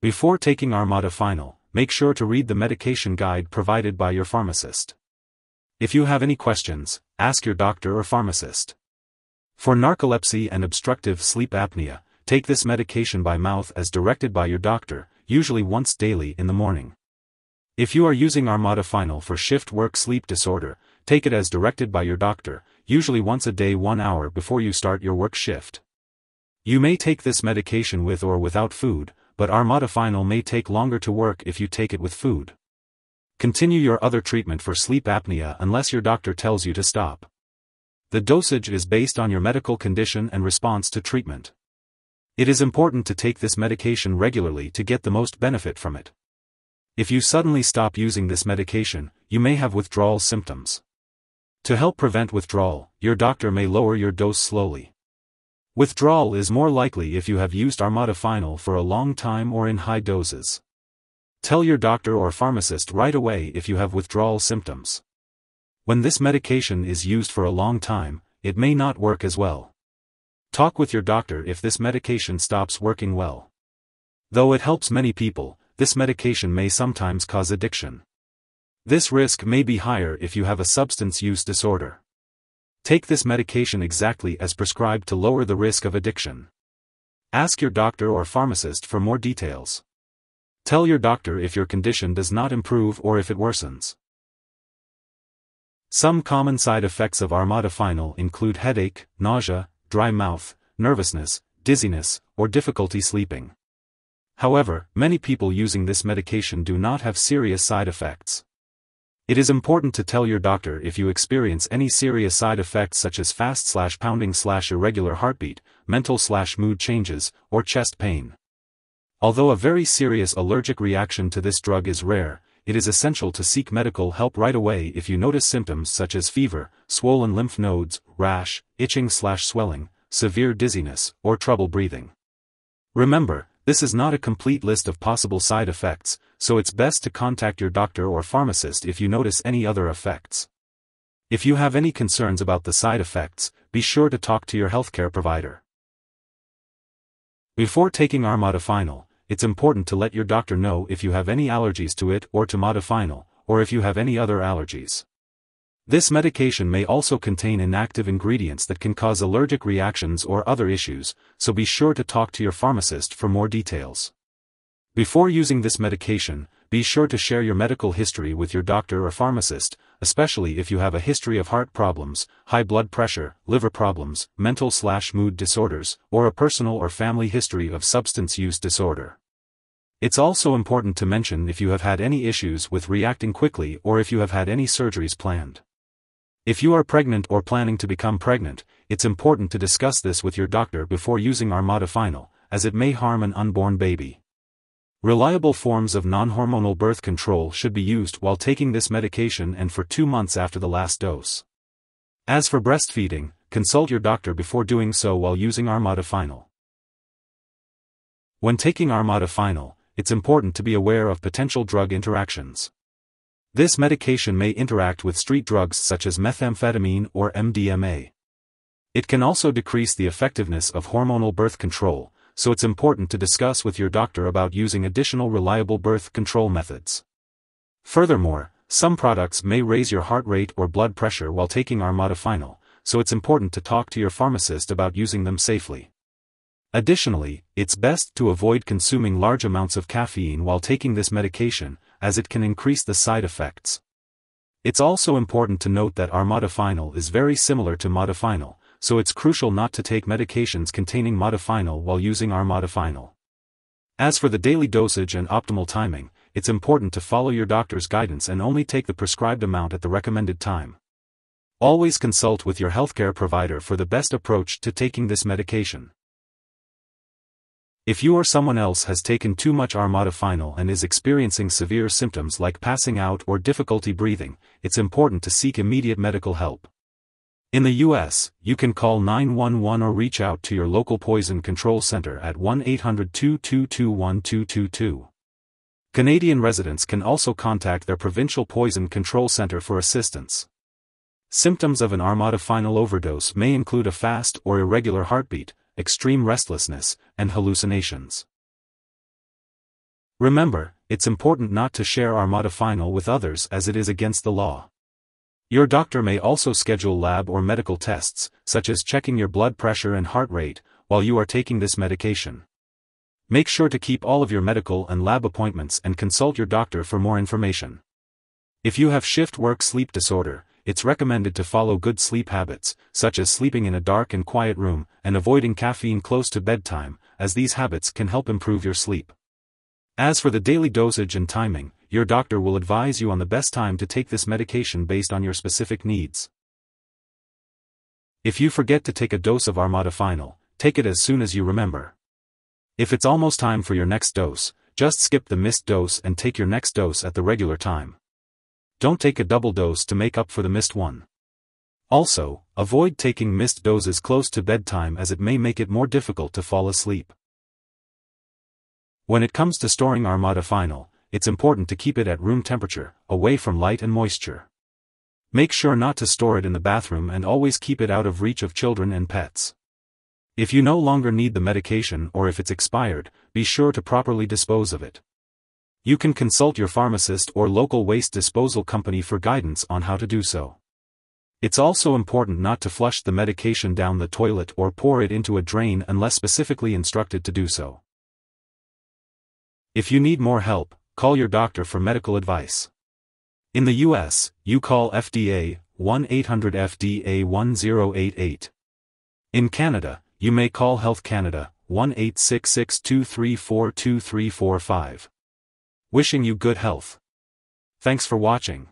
Before taking Armodafinil, make sure to read the medication guide provided by your pharmacist. If you have any questions, ask your doctor or pharmacist. For narcolepsy and obstructive sleep apnea, take this medication by mouth as directed by your doctor, usually once daily in the morning. If you are using Armodafinil for shift work sleep disorder, take it as directed by your doctor, usually once a day 1 hour before you start your work shift. You may take this medication with or without food, but Armodafinil may take longer to work if you take it with food. Continue your other treatment for sleep apnea unless your doctor tells you to stop. The dosage is based on your medical condition and response to treatment. It is important to take this medication regularly to get the most benefit from it. If you suddenly stop using this medication, you may have withdrawal symptoms. To help prevent withdrawal, your doctor may lower your dose slowly. Withdrawal is more likely if you have used Armodafinil for a long time or in high doses. Tell your doctor or pharmacist right away if you have withdrawal symptoms. When this medication is used for a long time, it may not work as well. Talk with your doctor if this medication stops working well. Though it helps many people, this medication may sometimes cause addiction. This risk may be higher if you have a substance use disorder. Take this medication exactly as prescribed to lower the risk of addiction. Ask your doctor or pharmacist for more details. Tell your doctor if your condition does not improve or if it worsens. Some common side effects of Armodafinil include headache, nausea, dry mouth, nervousness, dizziness, or difficulty sleeping. However, many people using this medication do not have serious side effects. It is important to tell your doctor if you experience any serious side effects such as fast/pounding/irregular heartbeat, mental/mood changes, or chest pain. Although a very serious allergic reaction to this drug is rare, it is essential to seek medical help right away if you notice symptoms such as fever, swollen lymph nodes, rash, itching/swelling, severe dizziness, or trouble breathing. Remember, this is not a complete list of possible side effects, so it's best to contact your doctor or pharmacist if you notice any other effects. If you have any concerns about the side effects, be sure to talk to your healthcare provider. Before taking Armodafinil, it's important to let your doctor know if you have any allergies to it or to modafinil, or if you have any other allergies. This medication may also contain inactive ingredients that can cause allergic reactions or other issues, so be sure to talk to your pharmacist for more details. Before using this medication, be sure to share your medical history with your doctor or pharmacist, especially if you have a history of heart problems, high blood pressure, liver problems, mental/mood disorders, or a personal or family history of substance use disorder. It's also important to mention if you have had any issues with reacting quickly or if you have had any surgeries planned. If you are pregnant or planning to become pregnant, it's important to discuss this with your doctor before using Armodafinil, as it may harm an unborn baby. Reliable forms of non-hormonal birth control should be used while taking this medication and for 2 months after the last dose. As for breastfeeding, consult your doctor before doing so while using Armodafinil. When taking Armodafinil, it's important to be aware of potential drug interactions. This medication may interact with street drugs such as methamphetamine or MDMA. It can also decrease the effectiveness of hormonal birth control, so it's important to discuss with your doctor about using additional reliable birth control methods. Furthermore, some products may raise your heart rate or blood pressure while taking Armodafinil, so it's important to talk to your pharmacist about using them safely. Additionally, it's best to avoid consuming large amounts of caffeine while taking this medication, as it can increase the side effects. It's also important to note that Armodafinil is very similar to modafinil, so it's crucial not to take medications containing modafinil while using Armodafinil. As for the daily dosage and optimal timing, it's important to follow your doctor's guidance and only take the prescribed amount at the recommended time. Always consult with your healthcare provider for the best approach to taking this medication. If you or someone else has taken too much Armodafinil and is experiencing severe symptoms like passing out or difficulty breathing, it's important to seek immediate medical help. In the U.S., you can call 911 or reach out to your local poison control center at 1-800-222-1222. Canadian residents can also contact their provincial poison control center for assistance. Symptoms of an Armodafinil overdose may include a fast or irregular heartbeat, extreme restlessness, and hallucinations. Remember, it's important not to share Armodafinil with others as it is against the law. Your doctor may also schedule lab or medical tests, such as checking your blood pressure and heart rate, while you are taking this medication. Make sure to keep all of your medical and lab appointments and consult your doctor for more information. If you have shift work sleep disorder, it's recommended to follow good sleep habits, such as sleeping in a dark and quiet room, and avoiding caffeine close to bedtime, as these habits can help improve your sleep. As for the daily dosage and timing, your doctor will advise you on the best time to take this medication based on your specific needs. If you forget to take a dose of Armodafinil, take it as soon as you remember. If it's almost time for your next dose, just skip the missed dose and take your next dose at the regular time. Don't take a double dose to make up for the missed one. Also, avoid taking missed doses close to bedtime as it may make it more difficult to fall asleep. When it comes to storing Armodafinil, it's important to keep it at room temperature, away from light and moisture. Make sure not to store it in the bathroom and always keep it out of reach of children and pets. If you no longer need the medication or if it's expired, be sure to properly dispose of it. You can consult your pharmacist or local waste disposal company for guidance on how to do so. It's also important not to flush the medication down the toilet or pour it into a drain unless specifically instructed to do so. If you need more help, call your doctor for medical advice. In the US, you call FDA, 1-800-FDA-1088. In Canada, you may call Health Canada, 1-866-234-2345. Wishing you good health. Thanks for watching.